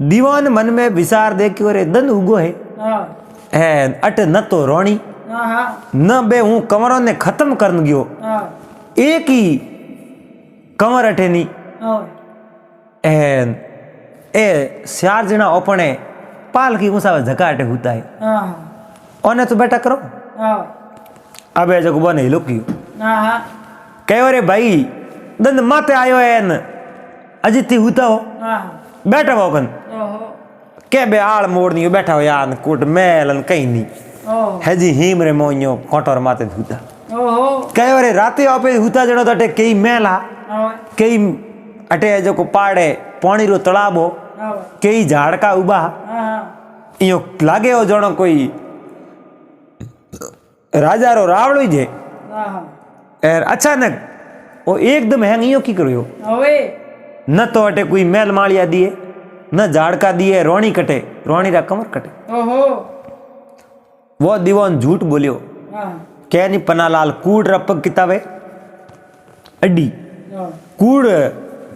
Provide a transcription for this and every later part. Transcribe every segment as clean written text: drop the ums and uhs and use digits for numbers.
दीवान मन में विचार देखियो रे दन उगो है अट न तो रोणी न बे हूँ कंवरों ने खत्म कर गयो एक ही कंवर अठे नी ए चार जना अपने पाल की मुसावे झका अटे होता है ओने तो बेटा करो अब ए जगो बने लोकियो कहो रे भाई दंद माते आयो है न अजिती होता हो बैठा हो कन के बे आल मोड़नी बैठा हो यार कोट मेलन कहीं नहीं है जी हिम रे मोइयो कोटर माते होता कहो रे राते आपे होता जणो तटे कई मेला कई अटे जो को पाड़े पानी रो तलाबो कई झाड़का उबा इयो लागे हो जणो कोई राजा रो रावड़ो जे एर अचानक वो एकदम हैंग इयो की करियो न तो अटे कोई मेल मालिया दिए न झाड़का दिए रोणी कटे रोणी रा कमर कटे वो दीवान झूठ बोलियो क्या नहीं पन्नालाल कूड़ रपक किताबे अड्डी कूड़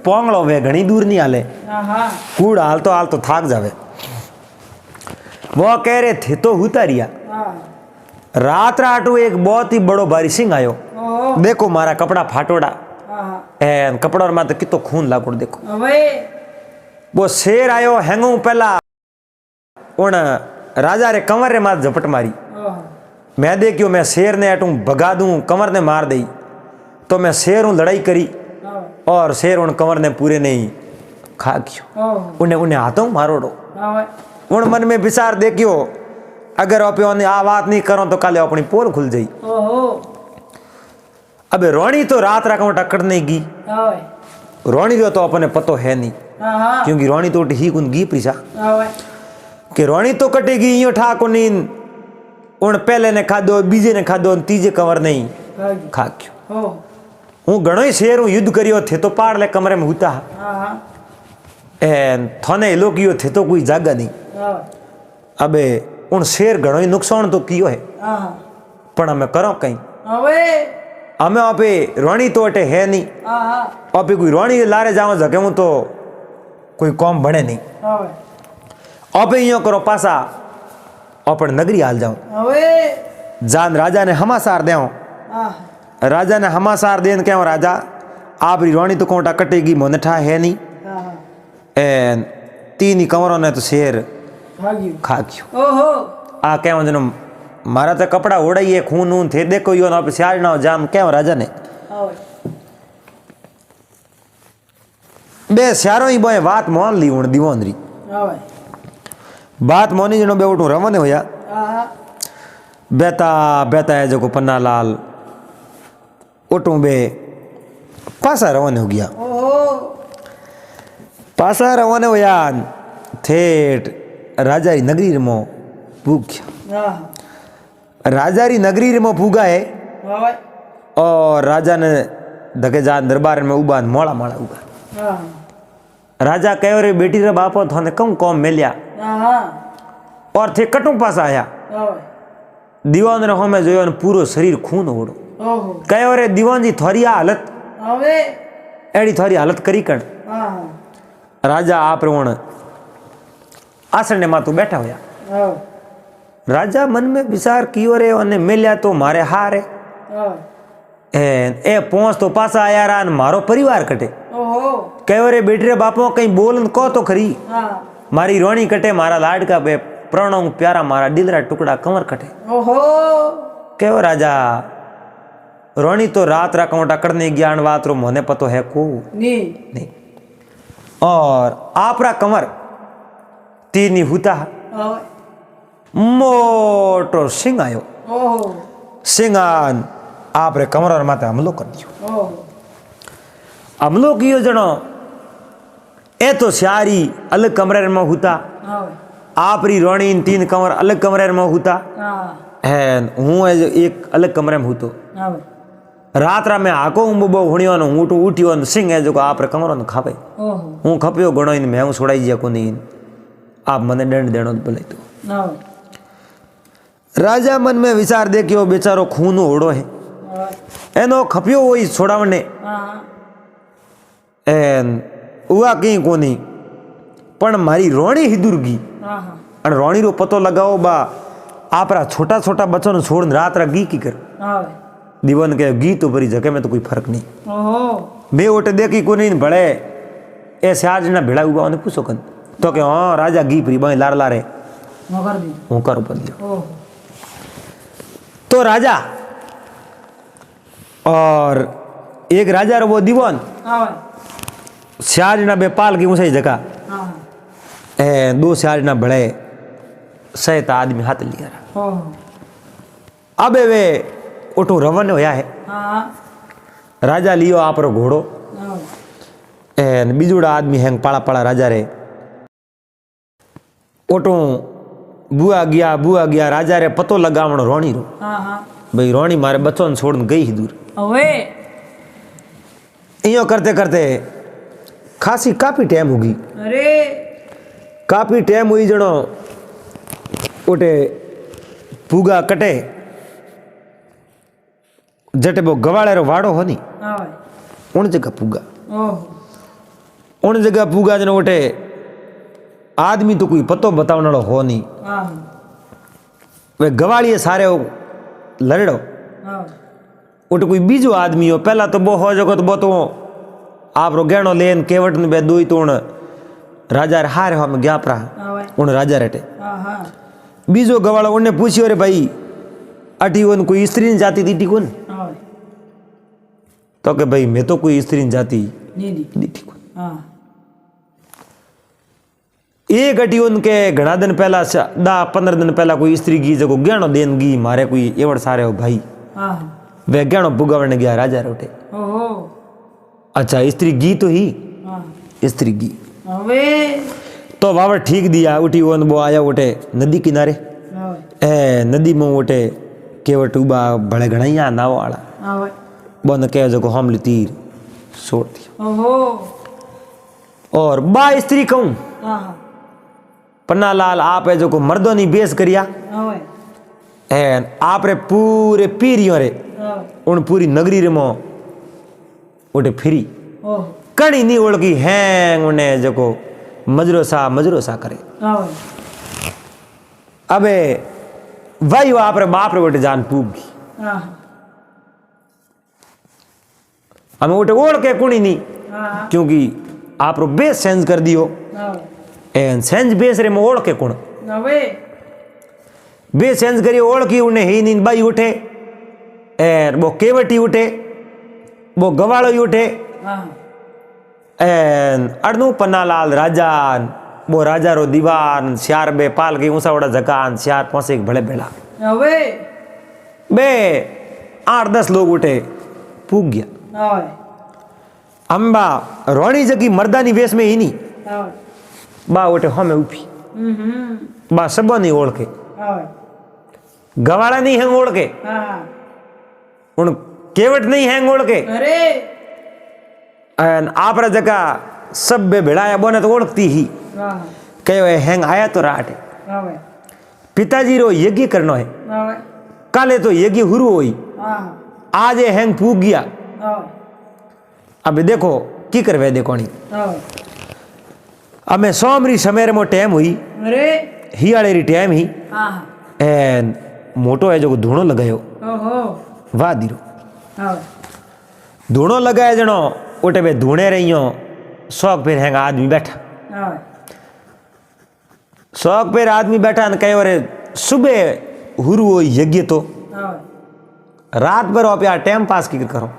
पोंगलो वे घनी दूर नहीं आले कूड़ हाल तो थाक जावे वो कह रहे थे तो उतारिया रात राटू एक बहुत ही बड़ो भारी सिंह आयो देखो मारा कपड़ा फाटोड़ा एन कपड़ा और माते कितो खून लागोड़ देखो वो शेर आयो हैंगो पहला उन राजा रे कंवर रे मात झपट मारी मैं देखियो मैं शेर ने अटू भगा दूं कंवर ने मार दई तो मैं शेर हूं लड़ाई करी और शेर उन कंवर ने पूरे नहीं खा गयो उन्हें हाथों मारोड़ो उन मन में विचार देखियो अगर आप आ बात नहीं करो तो काले अपनी पोल खुल जाई अबे रोणी तो रात रात टक्कर नहीं गी रोणी रो तो अपने पतो है नहीं क्योंकि रोणी तो ही कुन गी प्रीसा कि रोणी तो कटेगी यो ठा को नींद उन पहले ने खादो बीजे ने खादो तीजे कंवर नहीं खा क्यों हूँ घणो ही शेर हूँ युद्ध करियो थे तो पाड़ ले कमरे में हुता एन थने लोकियो थे तो कोई जागा नहीं अबे उन शेर घणो ही नुकसान तो कियो है पण हमें करो कहीं हमें आपे रोणी तो अटे है नहीं आपे कोई रोणी लारे जाओ जगे हूँ तो कोई कौम बने नहीं आपे यो करो पासा अपन नगरी हाल जाओ जान राजा ने हमासार दे राजा ने हमासार देन क्या राजा आप रोणी तो कोटा कटेगी मोनठा है नहीं एन तीन ही कंवरों ने तो शेर खा गयो आ क्या जनो मारा तो कपड़ा ओढ़ाई है खून ऊन थे देखो यो ना सियार ना जाम क्या राजा ने बे सियारो ही बोए बात मान ली उन दीवान री बात मोनी जनो बे उठू रवाने होया बेता बेता है जो को पन्नालाल उठू बे पासा रवाने हो गया पासा रवाने होया थेट राजा री नगरी मो भूख्या राजा री नगरी रे में भूगा है और राजा ने धके जा दरबार में उबा मोड़ा मोड़ा उगा राजा कहो रे बेटी रे बापो थाने कम कौम मिलिया और थे कटू पास आया दीवान रे हमें जो पूरो शरीर खून ओड़ो कहो रे दीवान जी थोड़ी हालत एड़ी थोड़ी हालत करी कण राजा आप रोण आसन ने मातू बैठा होया राजा मन में विचार कियो रे और मिल्या तो मारे हारे ए पहुंच तो पासा आया रान मारो परिवार कटे कहो रे बेटे रे बापो कहीं बोलन को तो खरी मारी रोणी कटे मारा लाडका पे प्रणों प्यारा मारा दिलरा टुकड़ा कंवर कटे कहो राजा रोणी तो रात रा कंवटा करने ज्ञान बात रो मोने पतो है को नहीं और आपरा कंवर तीन ही हुता मोटो सिंह आयो सिंहान आप रे कमर माते हमलो कर दियो हमलो कियो जनो ए तो सारी अलग कमरे में हुता आप री रोणी तीन कंवर अलग कमरे में हुता है हूँ एक अलग कमरे में हुतो रात रा में आको हूँ बो हुणियो न ऊँटू उठियो न सिंह है जो आप रे कमरों न खावे हूँ खपियो घणो इन मैं हूँ छोड़ाई जिया को नहीं आप मने दंड देनो बोले तो राजा मन में विचार देखियो बेचारो खून ओढ़ो है एनो खपियो वही छोड़ावने एन उआ कहीं कोनी पण मारी रोणी हिदुरगी अन रोणी रो पतो लगाओ बा आपरा छोटा छोटा बच्चों ने छोड़ रात रा गी की कर दीवन के गी तो बरी जगह में तो कोई फर्क नहीं बे ओटे देखी को नहीं बड़े ऐसे आज ना भेड़ा हुआ उन्हें पूछो कन तो के हाँ राजा गी परी बाई लार लारे वो कर ऊपर दिया तो राजा और एक राजा रो वो दीवान सियाज ना बेपाल की ऊंचाई जगह दो सियाज ना बड़े सहित आदमी हाथ लिया अब वे उठो रवन होया है राजा लियो आप रो घोड़ो बीजुड़ा आदमी हैंग पाला पाला राजा रे ओटो बुआ गया राजा रे पतो लगावण रोणी रो भाई रोणी मारे बच्चों ने छोड़ गई ही दूर इयो करते करते खासी काफी टाइम होगी काफी टाइम हुई जनो ओटे पूगा कटे जटे वो गवाड़े रो वाड़ो हो नी उन जगह पूगा जनो ओटे आदमी तो कोई पतो बतावनाड़ो हो नी वे गवाड़िए सारे लड़ो ओटे कोई बीजो आदमी हो पहला तो वो हो जगो तो वो तो आप रो गहनो लेन केवट ने बे दुई तो राजा हारे हम गया परा उन राजा रेटे बीजो गवाड़ा उन्हें पूछियो रे भाई अटी उन कोई स्त्री जाती थी टिकुन तो के भाई मैं तो कोई स्त्री जाती नहीं टिकुन एक अटी उनके घना दिन पहला 10-15 दिन पहला कोई स्त्री की जगो गहनो देन गी मारे कोई एवड़ सारे हो भाई वे गहनो पुगावने गया राजा रोटे अच्छा स्त्री गी तो ही स्त्री गी तो वावर ठीक दिया उठी वो आया उठे नदी किनारे नदी में उठे केवट उबा बड़े घणैया नाव वाला बन कह जो हम तीर छोड़ दिया और बा स्त्री कहूं पन्नालाल आप है जो को मर्दों नी बेस करिया आप रे पूरे पीरियों रे उन पूरी नगरी रे मो उठे फिरी कणी नी ओळखी हैंग उन्हें जो को मजरो सा करे अबे वही आप रे बाप रे उठे जान पूगी हमें उठे ओढ़ के कुणी नी क्योंकि आप रो बेस चेंज कर दियो एन सेंज बेस रे में ओढ़ के कुण बेस चेंज करी ओढ़ की उन्हें ही नींद बाई उठे एर वो केवटी उठे वो गवाड़ो उठे एन अड़नू पन्नालाल राजा वो राजा रो दीवान श्यार बे पाल के ऊंचा उड़ा जकान श्यार पहुंचे भले भेड़ा बे 8-10 लोग उठे पूग गया अम्बा रोणी जगी मर्दानी वेश में ही नहीं बा उठे हमें उठी बा सबो नहीं ओढ़ के गवाड़ा नहीं है ओढ़ के उन केवट नहीं है ओढ़ के आप जगह सब बे भिड़ाया बोने तो ओढ़ती ही कहो हैंग आया तो राट पिताजी रो यज्ञ करनो है काले तो यज्ञ हुरु होई आज ये हैंग पूग गया अब देखो की करवे देखो नहीं अब मैं सोमरी समेर मो टाइम हुई हियाड़े री टाइम ही एन मोटो है जो धूणो लगायो वाह दीरो धूणो लगाया जनो उठे बे धूणे रहियो शौक पे हैंगा आदमी बैठा शौक पे आदमी बैठा न कहे अरे सुबह हुरु हो यज्ञ तो रात भर आप यार टाइम पास की करो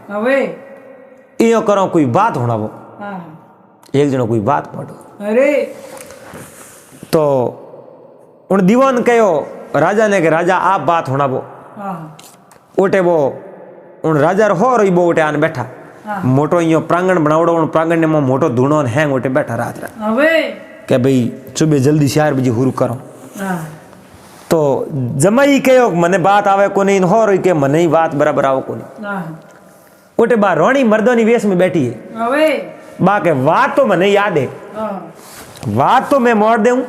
यो करो कोई बात होना वो एक जनो कोई बात पढ़ो तो उन दीवान कहो राजा ने के राजा आप बात होना वो ओटे वो उन राजा हो रही वो ओटे आन बैठा मोटो यो प्रांगण बनावड़ो उन प्रांगण में मोटो धूणो हैंग ओटे बैठा रात के भाई सुबह जल्दी 4 बजे हुरु करो तो जमाई कहो मने बात आवे को नहीं हो रही के मने ही बात बराबर आओ को नहीं ओटे बा रोणी मर्दोनी वेश में बैठी है बा के बात तो मने याद है बात तो मैं मोड़ दूं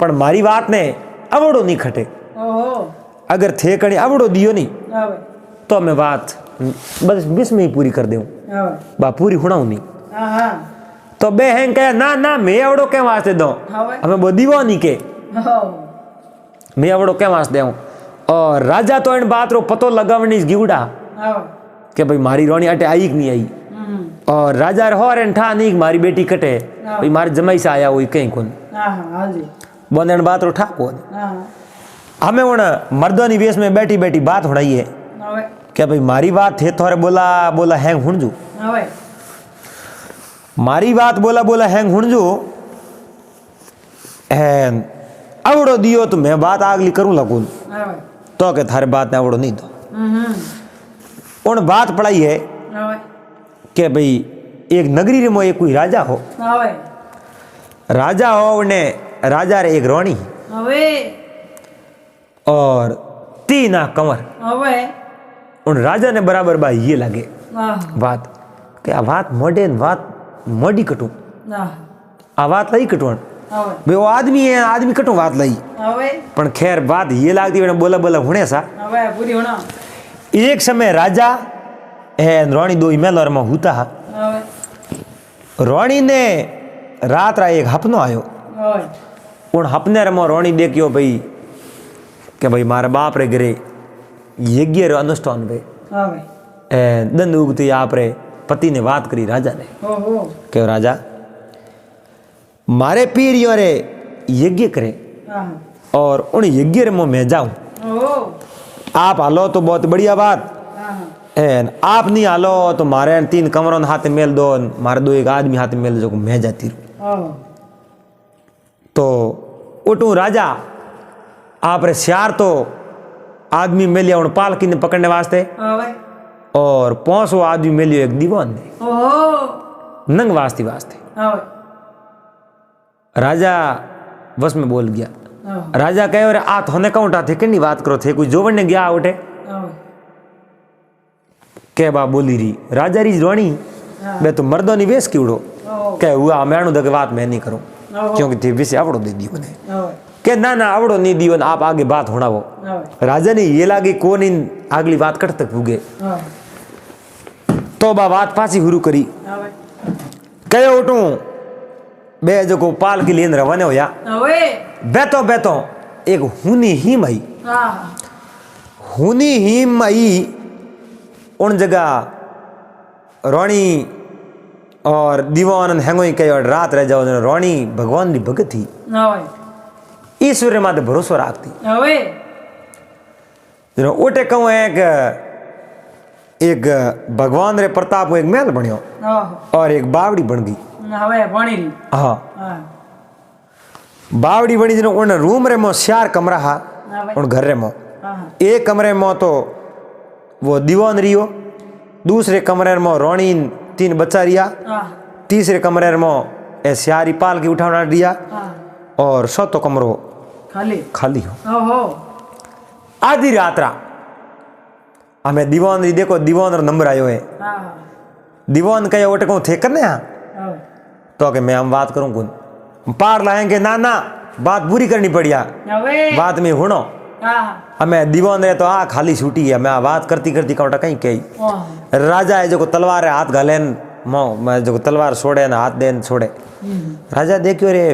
पर मारी बात ने अवड़ो नहीं खटे अगर थे कणी अवड़ो दियो नहीं तो मैं बात बस 20 में ही पूरी कर दूं बा पूरी हुणाऊ नहीं तो बे हैं कहे ना ना मैं एवडो के वास्ते दो हमें वो दीवानी के मैं एवडो के वास्ते दूं। और राजा तो इन बात रो पतो लगावनी गीवड़ा कि भाई मारी रोनी अटे आई कि नहीं आई। और राजा हो रे ठा नहीं मारी बेटी कटे भाई मारे जमाई से आया हुई कहीं कौन बोंदन बात रो ठा कौन। हमें उन मर्दोनी वेश में बैठी बैठी बात उड़ाई है क्या भाई मारी बात थे थोड़े बोला बोला हैंग हुणजू मारी बात बोला बोला हैंग हुणजू अवड़ो दियो तो मैं बात आगली करूं लगून तो के थारे बात ने अवड़ो नहीं दो। उन बात पढ़ाई है कि भाई एक नगरी में एक कोई राजा हो उन्हें राजा रे एक रानी और 3 कंवर। उन राजा ने बराबर बात ये लगे बात कि आ बात मोडे बात मोडी कटू आ बात लाई कटवण भाई वो आदमी है आदमी कटू बात लाई पण खैर बात ये लागती बोला बोला हुणे सा एक समय राजा है रानी दो मेलर में होता है। रानी ने रात रा एक हपनो आयो उन हपने रे रानी देखियो भाई कि भाई मारे बाप रे घरे यज्ञ रो अनुष्ठान वे दंड उगती आप रे पति ने बात करी राजा ने कि राजा मारे पीरियों रे यज्ञ करे और उन यज्ञ रे मैं जाऊं आप हालो तो बहुत बढ़िया बात आप नहीं हालो तो मारे 3 कमरों हाथ मेल दो मारे 2 एक आदमी हाथ मेल जो मैं जाती रहूं। तो उठू राजा आप रे श्यार तो आदमी मिलिया उन पालकी ने पकड़ने वास्ते और 500 आदमी मिलियो एक दीवान ने नंग वास्ती वास्ते। राजा बस में बोल गया राजा कहे आ थोने कौटा थे कि बात करो थे कोई जोवन ने गया उठे के बा बोली रही राजा री रानी बे तो मर्दो निवेश की उड़ो कह हुआ मैं दे बात मैं नहीं करूं क्योंकि थे विषय आवड़ो दे दियो ने के ना ना आवड़ो नहीं दियो आप आगे बात होना वो राजा ने ये लागे कौन इन अगली बात कट तक पुगे तो बा बात पासी शुरू करी कहे उठू बे जो को पाल की लेन रवाने होया बेतो बेतो एक हुनी हिम आई हुनी हिम आई उन जगह रानी और दीवान हैंगोई कई और रात रह जाओ रानी भगवान री भगत थी ईश्वर माते भरोसा रखती ओटे कहूँ एक भगवान रे प्रताप एक महल बनियो और एक बावड़ी बन गई। हाँ बावड़ी बनी जिन उन रूम रे मो 4 कमरा हा उन घर रे मो एक कमरे में तो वो दीवान रियो दूसरे कमरे में रानी 3 बच्चा रिया तीसरे कमरे में श्यारी पाल की उठाना दिया और 7 कमरो खाली हो। आधी रात रा हमें दीवान री देखो दीवान रो नंबर आयो है दीवान कहे ओटे को थे करने तो कि मैं हम बात करूं कौन पार लाएंगे ना ना बात पूरी करनी पड़िया बात में हुनो हमें दीवान रहे तो खाली छूटी है मैं बात करती करती कौटा कहीं कही राजा है जो तलवार है हाथ घाले मैं जो तलवार छोड़े ना हाथ देन छोड़े राजा देखियो रे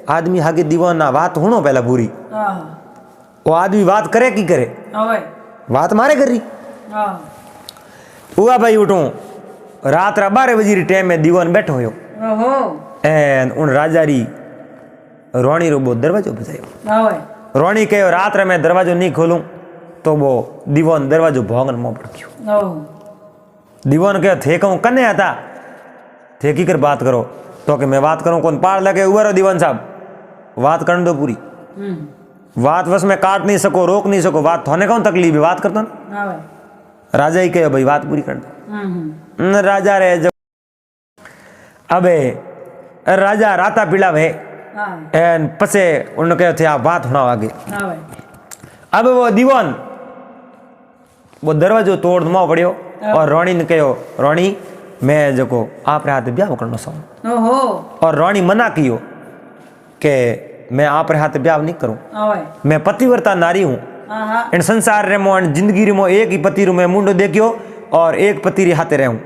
आदमी आगे दीवान ना बात हुनो पहला पूरी वो आदमी बात करे की करे बात मारे कर रही हुआ भाई उठू रात 12 बजे टाइम में दीवान बैठो हो एन उन राजा री रानी रो दरवाजो बजायो रानी कहो रात रे मैं दरवाजो नहीं खोलूं तो वो दीवान दरवाजो भोगन मो पड़ गयो दीवान कहो थे कहूं कने आता थे की कर बात करो तो कि मैं बात करूं कौन पार लगे उबरो दीवान साहब बात करने दो पूरी बात बस में काट नहीं सको रोक नहीं सको बात थोने कौन तकलीफ है बात करता ना राजा ही कहे भाई बात पूरी कर दो राजा रे जब अबे राजा राता पीड़ा वे एन पसे उन्होंने कहे थे आप बात होना आगे अब वो दीवान वो दरवाजो तोड़ माओ पड़ियो और रानी ने कहो रानी मैं जो को आप हाथ ब्याह करना चाहूँ और रानी मना कियो कि मैं आप हाथ ब्याह नहीं करूं मैं पतिव्रता नारी हूँ इन संसार रे मो जिंदगी रे मो एक ही पति रू मैं मुंडो देखियो और एक पति रे हाथे रहूं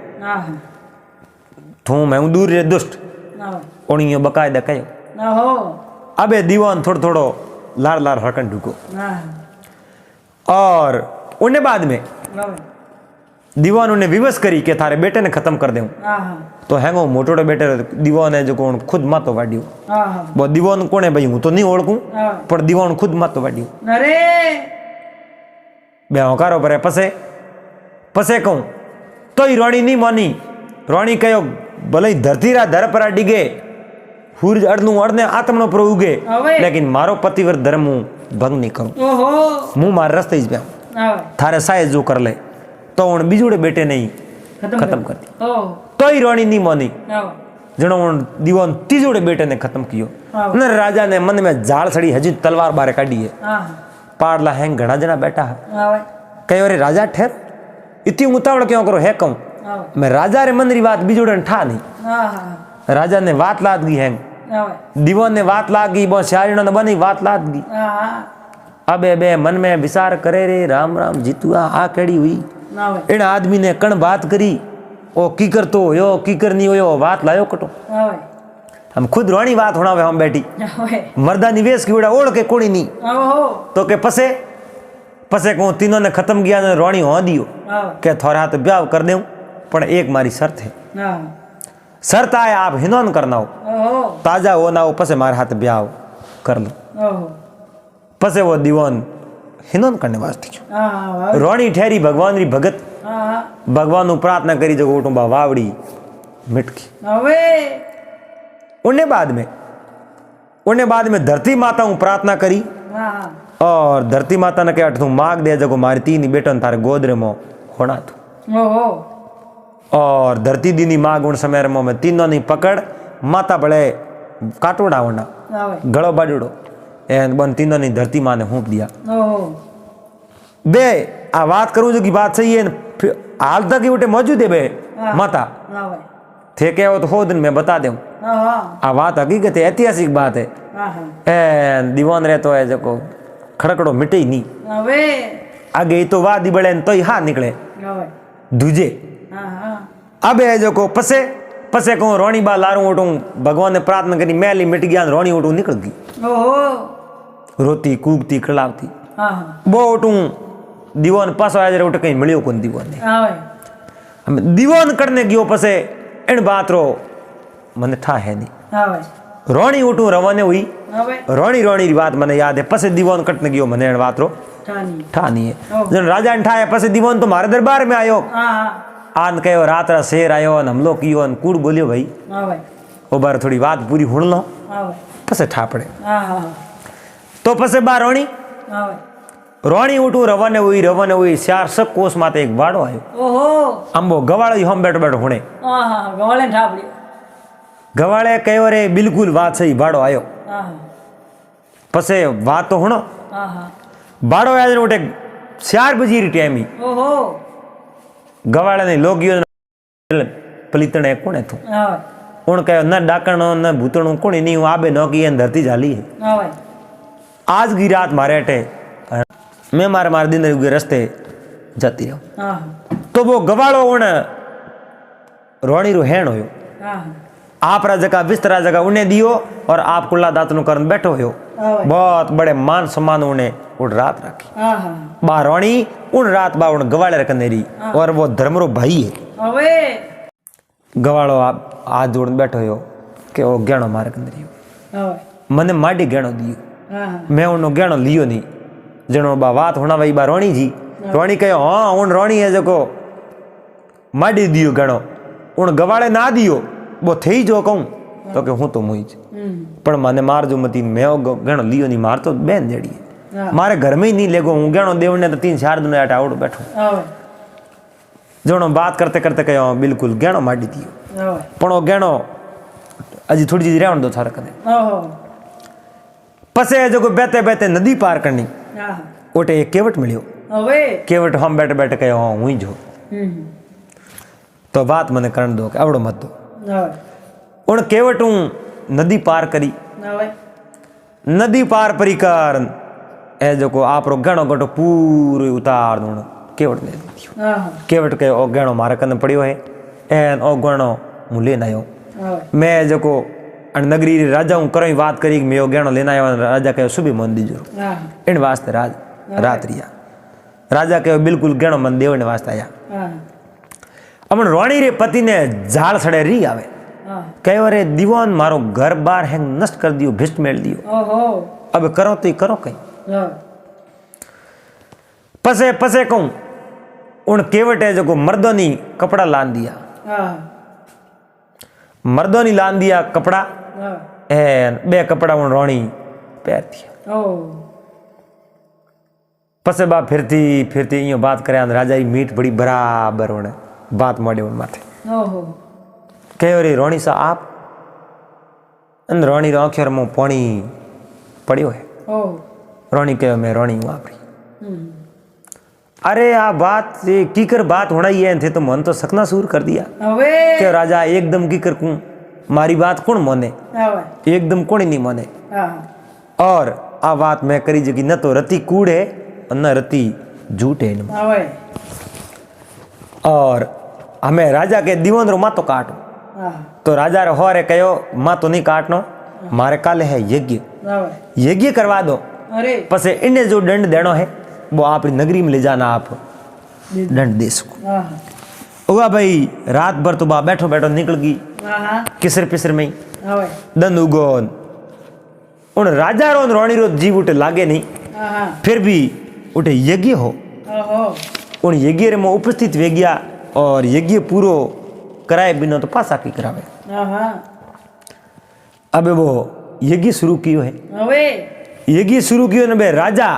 तू मैं दूर रे दुष्ट उन यो बकायदा कयो अबे दीवान थोड़ो थोड़ो लार लार हरकन ढुको और उन्हें बाद में दीवान उन्हें विवश करी के थारे बेटे ने खत्म कर देऊं तो हैंगो मोटोड़े बेटे दीवान है जो कौन खुद मातो वाडियो वो दीवान कौन है भाई हूं तो नहीं ओळखूं पर दीवान खुद मातो वाडियो अरे बे होकारो परे पसे कहूं तो ही राणी नहीं मानी राणी कहो भले धरती रा धर पर डिगे सूरज अड़नू अड़ने आत्मनो पर उगे लेकिन मारो पतिव्रत धर्म हूं भंग नहीं करूं मुंह मार रस्ते ज थारे साइज जो कर ले तो उन बीजोड़े बेटे नहीं खत्म कर दी तो ही राणी नहीं मानी जनो दीवान तीजोड़े बेटे ने खत्म कियो न राजा ने मन में जाल सड़ी हजी तलवार बारे काढ़ी है पाड़ला हैंग घना जना बैठा है कहो रे राजा ठहर इतनी उतावड़ क्यों करो है कहूं मैं राजा रे मन री बात बीजोड़े ठा नहीं राजा ने बात लाद गई हैंग दीवान ने बात लाग गई बहुत शायरी ने बनी बात लाद गई अबे बे मन में विचार करे रे राम राम जीतुआ आ केड़ी हुई इन आदमी ने कण बात करी ओ की कर तो होयो की कर नहीं होयो बात लायो कटो हम खुद रानी बात होना वे हम बैठी मर्दा निवेश की उड़ा ओढ़ के कोणी नहीं तो के पसे को तीनों ने खत्म किया ने रानी हो दियो के थोड़ा हाथ ब्याह कर देऊं पर एक मारी शर्त है शर्त आए आप हिनोन करना हो ताजा हो ना हो पसे मारे हाथ ब्याह कर लो पसे वो दीवान हिनोन करने वास्ते रानी ठहरी भगवान री भगत भगवान प्रार्थना करी जगो उठू वावड़ी मिटकी उन्हें बाद में धरती माता हूँ प्रार्थना करी और धरती माता ने कहा तू मांग दे जगो मारी तीन बेटन थारे गोदरे में होना तू और धरती दी मांग उन समय में तीनों ने पकड़ माता बड़े काटोड़ा होना गड़ो बाजूड़ो एन बन तीनों ने धरती माँ ने हुंक दिया बे आ बात करूं जो की बात सही है हाल तक ही उठे मौजूद है बे माता थे क्या हो तो हो दिन में बता दूं आ बात हकीकत है ऐतिहासिक बात है एन दीवान रहतो है जो खड़कड़ो मिटे ही नहीं आगे तो वादी बड़े तो ही हाथ निकले दूजे अब है जो को पसे को रोनी बा लारू उठूं भगवान ने प्रार्थना करी मैली मिट गया रोनी उठूं निकल गई रोती कूकती खिलावती बो उठूं दीवान पास आया जरा उठ कहीं मिलियो कौन दीवान ने दीवान करने गयो पसे इन बात रो मन ठा है नहीं रोनी उठूं रवाने हुई रोनी री बात मने याद है पसे दीवान कटने गयो मने बात रो ठा नहीं है जन राजा ने ठाया पसे दीवान तो मारे दरबार में आयो आन कहो रात रा शेर आयो हमलो कियो कूड़ बोलियो भाई वो बार थोड़ी बात पूरी हुण लो पसे ठा पड़े तो पसे बा रोणी उठू रवाने हुई 400 कोस माते एक वाड़ो आयो अंबो गवाड़ो हम बैठो बैठो हुणे गवाड़े कहो रे बिल्कुल बात सही वाड़ो आयो पसे बात तो हुणो बाड़ो आज उठे 4 बजे री टाइम ही गवाड़े ने लोग पलीतने कोने थू उन कहो न डाकणो न भूतणो कोनी नहीं आबे नौकी धरती जाली है आज की रात मारे अटे मैं मारे दिन के रस्ते जाती रहूं तो वो गवाड़ो उन रोणी रो हैण होयो आप रा जगह बिस्तरा जगह उन्हें दियो और आप कुल्ला दातनु करन बैठो होयो बहुत बड़े मान सम्मान उन्हें उड़ रात रखी बा रोणी उन रात बा उन गवाड़े रखने रही और वो धर्मरो भाई है गवाड़ो आप हाथ जोड़ बैठो हो कि वो गहणो मारे कंदे रही मने माडी गहणो दियो मैं उन गहणो लियो नहीं जनो बा बात होना वही बा रोणी जी रोणी कहो हाँ उन रोणी है जो माडी दियो गहणो उन गवाड़े ना दियो वो थे जो कहूं तो कि हूं तो मुई पण मने मार जो मती मैं गहणो लियो नहीं मार तो बेन जेड़ी है मारे घर में ही नहीं लेगो हूं गहणो देवने तो 3-4 दिन आटा आवड़ बैठो जनो बात करते करते कहो बिल्कुल गहणो माडी दियो पण वो गहणो अजी थोड़ी चीज रहन दो थारे कने पसे जो बेते बेते नदी पार करनी ओटे एक केवट मिलियो केवट हम बैठे बैठे कहे हाँ हुई जो तो बात मने करन दो आवड़ो मत दो उन केवट नदी पार करी नदी पार परिकर ए जो को आप रो गणो गटो पूरे उतार दो केवट ने केवट के ओ गणो मारे कने पड़ियो है एन ओ गणो मु लेन आयो मैं जो नगरी राजा हूँ करो बात करी मैं गहणो लेना आया राजा कहो सुबह मन दीजो इन वास्ते रात रिया राजा कहो बिल्कुल गहणो मन देव वास्ते आया अमन रोणी रे पति ने झाड़ सड़े री आवे कहो रे दीवान मारो घर बार हैंग नष्ट कर दियो भिष्ट मेल दियो अब करो तो करो कहीं पसे पसे कहूं उन केवटे जो मर्दोनी कपड़ा लान दिया मर्दोनी लान दिया कपड़ा बे कपड़ा उन रोणी पैर दिया पसे बा फिरती फिरती यो बात करे राजा की मीठ बड़ी बराबर होने बात मोड़े उन माथे कहो रे रोणी सा आप अन रोणी रो आंखेर में पानी पड़ियो है रोणी कहो मैं रोणी हूं आपरी अरे आ बात कीकर बात होना ही है थे तो मन तो सकना सूर कर दिया के राजा एकदम कीकर कूं मारी बात कौन मोने एकदम कौन नहीं मोने और आ बात मैं करी जगी न तो रति कूड़ है न रति झूठ है और हमें राजा के दीवान रो मातो काटो तो राजा रे हो रे कहो मातो नहीं काटनो मारे काले है यज्ञ यज्ञ करवा दो पसे इन्हें जो दंड देनो है वो आप नगरी में ले जाना आप दंड दे सको हुआ भाई रात भर तो बा बैठो बैठो निकल गई किसर पिसर में दंड उगो उन राजा रो रोणी रो जीव उठे लागे नहीं फिर भी उठे यज्ञ हो उन यज्ञ में उपस्थित वे गया और यज्ञ पूरो कराए बिना तो पासा की करावे अब वो यज्ञ शुरू कियो है यज्ञ शुरू कियो ने बे राजा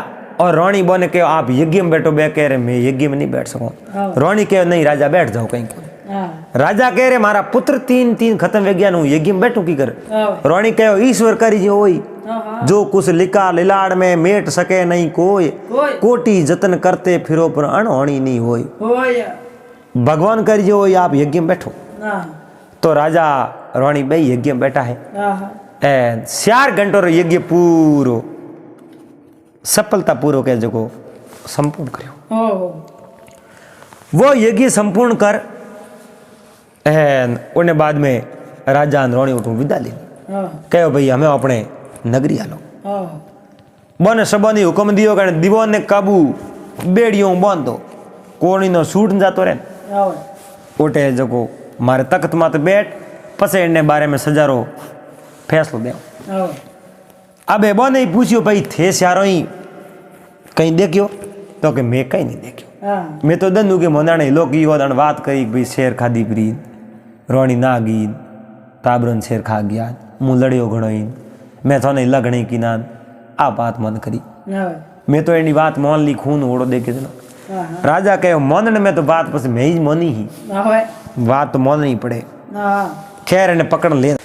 और रोणी बोने कहो आप यज्ञ में बैठो बे कह रहे मैं यज्ञ में नहीं बैठ सकूं रोणी कहो नहीं राजा बैठ जाओ कहीं को राजा कह रहे मारा पुत्र तीन खत्म वे गया नु यज्ञ में बैठू की कर रोणी कहो ईश्वर करी जो होई जो कुछ लिखा लिलाड़ में मेट सके नहीं कोई कोटि जतन करते फिरो पर अनहोनी नहीं होई भगवान करी जो होई आप यज्ञ में बैठो तो राजा रोणी भाई यज्ञ में बैठा है 4 घंटों यज्ञ पूरो सफलता पूर्वक है जो संपूर्ण करो वो यज्ञ संपूर्ण कर उन्हें बाद में राजा रोणी उठू विदा ली कहो भाई हमें अपने नगरी आलो बने सबनी हुक्म दियो कि दीवान ने काबू बेड़ियों बांध दो कोणी नो सूट जातो रे उठे जो मारे तख्त माते बैठ पसे इन्हें बारे में सजारो फैसलो दे अबे बो नहीं पूछियो भाई थे सारो ही कहीं देखियो तो कि मैं कहीं नहीं देखियो मैं तो दंदू के मोनाने लोग यो दन बात करी भाई शेर खादी प्री रोणी ना गई ताबरन शेर खा गया मु लड़ियो घणो ही मैं तो नहीं लगने की ना आ बात मन करी मैं तो एनी बात मान ली खून ओड़ो देखे ना राजा कहो मोनने में तो बात बस मैं ही मोनी ही बात तो मोन नहीं पड़े खैर इन्हें पकड़ ले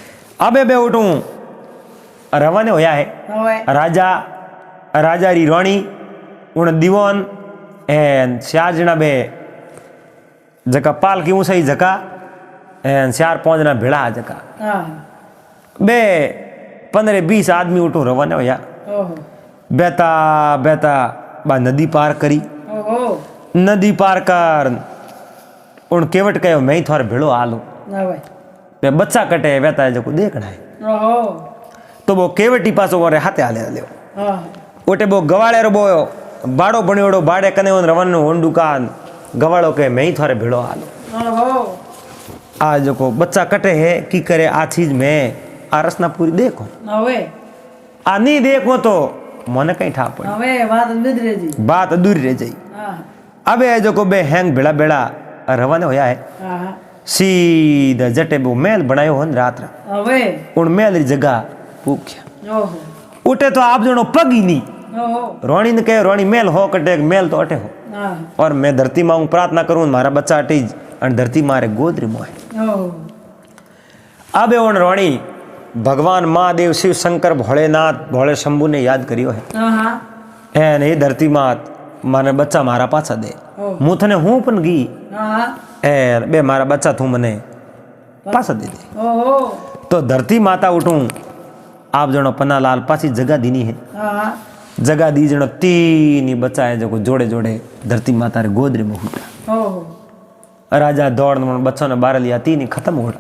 अबे बे उठू रवाने होया है राजा री रोणी उन दीवान एन 4 जना बे जका पाल की ऊंचाई जका एन 4-5 जना भेड़ा जका बे 15-20 आदमी उठो रवाने होया बेता बेता बा नदी पार करी नदी पार कर उन केवट कहो मैं ही थोड़े भेड़ो आलो बे बच्चा कटे बेता जो देखना है तो वो केवटी पासो वो हाथे हाले ओटे वो गवाड़े रो बोयो बाड़ो बणियोड़ो बाड़े कने उन रवन होन दुकान गवाड़ो के मैं ही थोड़े भेड़ो आलो आ जो को बच्चा कटे है की करे आ चीज में आ रसना पूरी देखो आ नहीं देखो तो मन कहीं ठा पड़े बात अधूरी रह जाई अबे जो को बे हैंग भेड़ा भेड़ा रवाना होया है सीधा जटे वो मेल बनायो हो रात उन मेल री जगह पूछ्या उठे तो आप जनो पग ही नहीं रोणी ने कहे रोणी मेल हो कटे मेल तो अटे हो और मैं धरती मांग प्रार्थना करूं मारा बच्चा अटीज और धरती मारे गोदरी मोहे अब उन रोणी भगवान महादेव शिव शंकर भोलेनाथ भोले शंभू ने याद करियो है एन ये धरती मात मारे बच्चा मारा पाछा दे मु थने हूं पण गी ए बे मारा बच्चा तू मने पाछा दे दे तो धरती माता उठूं आप जनो पन्ना लाल पासी जगह दीनी है जगह दी जनो 3 बच्चा है जो जोड़े जोड़े धरती माता रे गोदरी में हुटा राजा दौड़ बच्चों ने बारह लिया 3 खत्म हो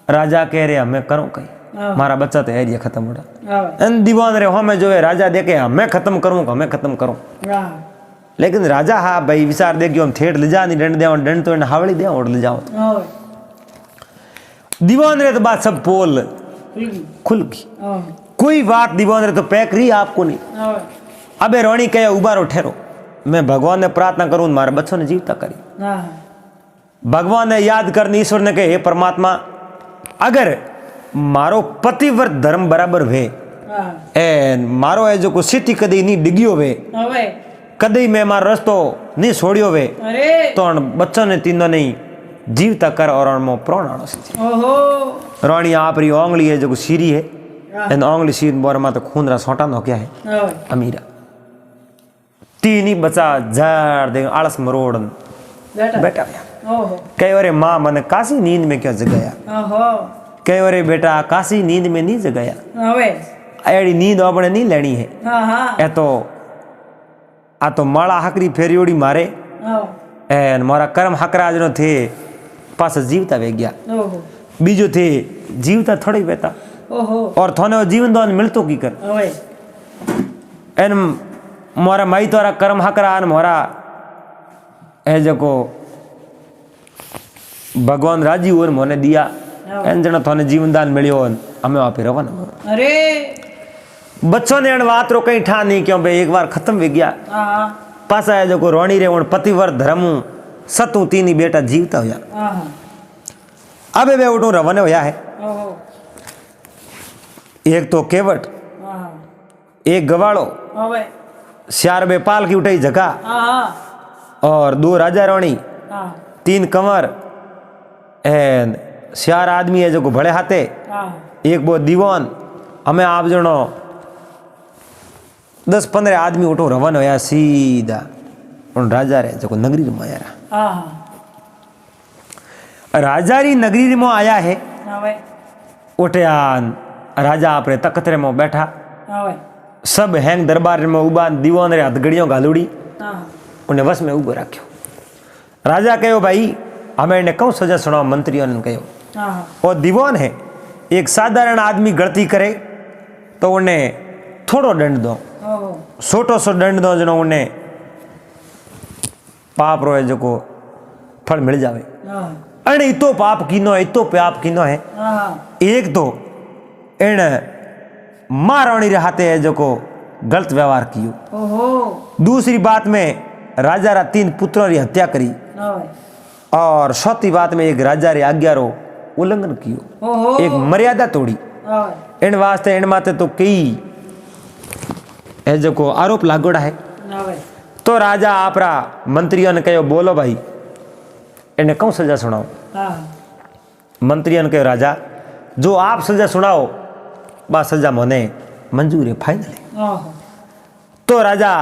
राजा कह रहे मैं करूं कहीं, मारा बच्चा तो है खत्म हो रहा। दीवान रे हमें जो है राजा देखे मैं खत्म करूं। लेकिन राजा हाँ भाई विचार दे हम थेट ले जा नहीं दंड दे दंड तो हावड़ी दे और ले जाओ। दीवान रे तो बात सब पोल खुल गई, कोई बात दीवान रे तो पैक रही आपको नहीं। अबे रोणी कहे उबारो ठहरो, मैं भगवान ने प्रार्थना करूं मारे बच्चों ने जीवता करी। भगवान ने याद करनी, ईश्वर ने कहे हे परमात्मा अगर मारो पतिव्रत धर्म बराबर वे मारो है जो को सिटी कदी नहीं डिग्यो वे कदी मैं मारो रस्तो नहीं छोड़ियो वे तो बच्चों ने तीनों नहीं जीवता कर और मो प्राण आनो सी। रानी आप री ओंगली है जो सीरी है एन ओंगली सीर बोर मा तो खून रा सोटा नो क्या है अमीरा तीन ही बच्चा झाड़ दे आलस मरोड़ बेटा कई अरे माँ मन काशी नींद में क्यों जगाया, कई अरे बेटा काशी नींद में नहीं जगाया, एड़ी नींद अपने नहीं लेनी है। ए तो आ तो माला हकरी फेरियोड़ी मारे एन मारा कर्म हकराज नो थे पास जीवता वे गया, बीजो थे जीवता थोड़ी बेटा और थोने जीवन दान मिलतो की कर एन मोरा माई तोरा कर्म हकरा मोरा ए जको भगवान राजी और मोने दिया एन जनो थोने जीवन दान मिलियो हमें वहां पे रवन। अरे बच्चों ने अन बात रो कहीं ठा नहीं क्यों बे एक बार खत्म हो गया पासा है जो रोणी रे उन पतिवर धर्म सतु तीनी बेटा जीवता होया। अबे वे उठो रवन होया है, एक तो केवट एक गवाड़ो चार बे पाल की उठाई जगह और दो राजा रानी तीन कंवर एन चार आदमी है जो को बड़े हाथे एक वो दीवान हमें आप जनो 10-15 आदमी उठो रवन होया सीधा उन राजा रे जो को नगरी में आया राजा री नगरी में आया है उठे राजा अपने तख्त में बैठा सब हैंग दरबार में उबा दीवान रे हथगड़ियों घालूड़ी उन्हें वश में उबो रखो। राजा कहो भाई हमें इन्हें कौन सजा सुनाओ, मंत्रियों ने कहो और दीवान है एक साधारण आदमी गलती करे तो उन्हें थोड़ो दंड दो, छोटो सो दंड दो जनो उन्हें पाप रो है जो को फल मिल जावे। अरे इतो पाप कीनो है, इतो पाप कीनो है। एक तो इन महारानी रे हाथे है जो को गलत व्यवहार कियो, दूसरी बात में राजा रा 3 पुत्रों री हत्या करी और चौथी बात में एक राजा रे आज्ञा रो उल्लंघन कियो, एक मर्यादा तोड़ी। इन वास्ते इन माते तो कई है जो को आरोप लागोड़ा है। तो राजा आपरा मंत्रियों ने कहो बोलो भाई इन्हें कौन सजा सुनाओ। मंत्रियों ने कहो राजा जो आप सजा सुनाओ बा सजा मोने मंजूर है फाइनल है। तो राजा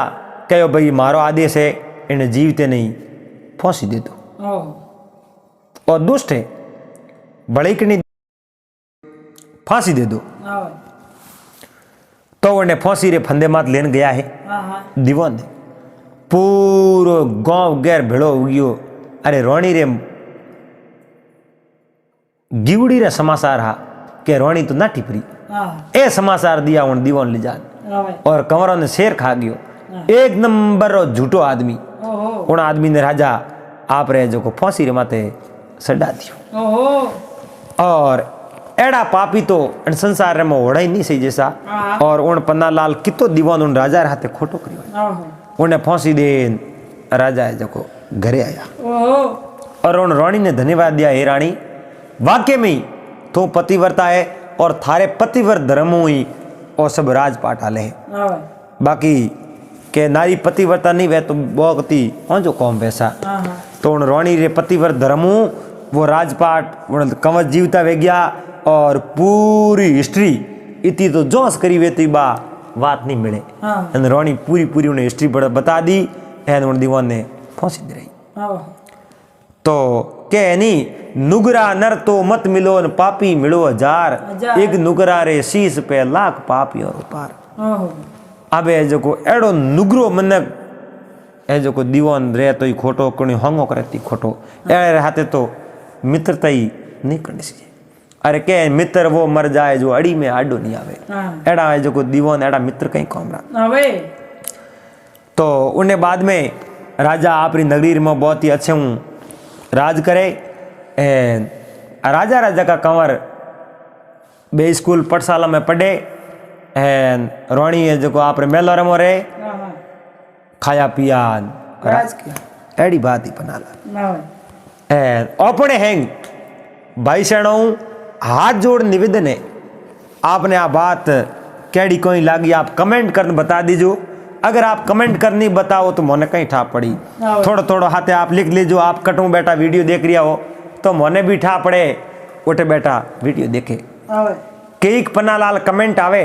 कहो भाई मारो आदेश है इन्हें जीवते नहीं फांसी दे दो और दुष्ट है बड़े की नहीं फांसी दे दो। तो उन्हें फांसी रे फंदे मात लेन गया है दीवान ने पूरो गांव गैर भेड़ो उगियो। अरे रोणी रे गिवड़ी रे समाचार हा के रोणी तो ना टिपरी ए समाचार दिया उन दीवान ले जान और कंवरों ने शेर खा गयो। एक नंबर रो झूठो आदमी उन आदमी ने राजा आप रे जो को फांसी रे माथे सड़ा दियो और एड़ा पापी तो संसार रे में होड़ा ही नहीं सही जैसा। और उन पन्ना लाल कितो दीवान उन राजा रे हाथे खोटो करियो उन्हें फांसी दे राजा है जो को घरे आया और उन रानी ने धन्यवाद दिया हे रानी वाक्य में तो पतिव्रता है और थारे पतिव्रत धर्म हुई और सब राजपाट आले हैं। बाकी के नारी पतिव्रता नहीं वे तो बहुत ही जो कौम वैसा। तो उन रानी रे पतिव्रत धर्म वो राजपाट कंवच जीवता वे गया और पूरी हिस्ट्री इतनी तो जोश करी वे तो बा बात नहीं मिले। रानी पूरी पूरी उन्हें हिस्ट्री बता दी एन उन दीवान ने फांसी दे रही। तो के नहीं नुगरा नर तो मत मिलो न पापी मिलो 1000 एक नुगरा रे शीश पे लाख पापी और पार। अब जो को एड़ो नुगरो मनक ए जो को दीवान रे तो ही खोटो कोनी हंगो करे ती खोटो एड़े हाथे तो मित्रता ही नहीं करनी चाहिए। अरे के मित्र वो मर जाए जो अड़ी में आडो नहीं आवे। एड़ा है जो को दीवान एड़ा मित्र कहीं कौन रहा। तो उन्हें बाद में राजा अपनी नगरी में बहुत ही अच्छे हूँ राज करे। राजा राजा का कंवर बे स्कूल पाठशाला में पढ़े। रोणी है जो को आप मेलो रमो रहे खाया पिया राज किया एड़ी बात ही बना ला। अपने हैंग भाई सैणों हाथ जोड़ निवेदन है आपने आ बात कैडी कोई लागी आप कमेंट कर बता दीजो। अगर आप कमेंट करनी बताओ तो मोने कहीं ठा पड़ी थोड़ा थोड़ा हाथे आप लिख लीजो। आप कटूं बेटा वीडियो देख रिया हो तो मोने भी ठा पड़े उठे बेटा वीडियो देखे। केक पन्नालाल कमेंट आवे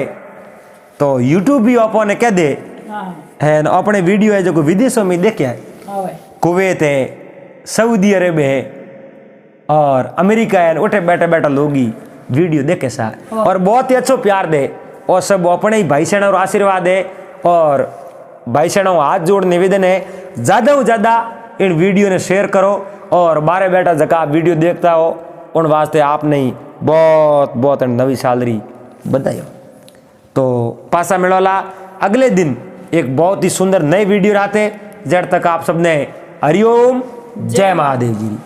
तो यूट्यूब भी अपने कह दे है अपने वीडियो है जो विदेशों में देखे है कुवैत है सऊदी अरब है और अमेरिका है उठे बैठे बैठा लोग ही वीडियो देखे सा और बहुत ही अच्छो प्यार दे और सब अपने ही भाई सेना और आशीर्वाद है। और भाई सेना हाथ जोड़ निवेदन है ज़्यादा से ज़्यादा इन वीडियो ने शेयर करो और बारे बैठा जगह आप वीडियो देखता हो उन वास्ते आप नहीं बहुत बहुत नवी सैलरी बधाई हो। तो पासा मिलोला अगले दिन एक बहुत ही सुंदर नई वीडियो रहते जब तक आप सबने हरिओम जय महादेव जी।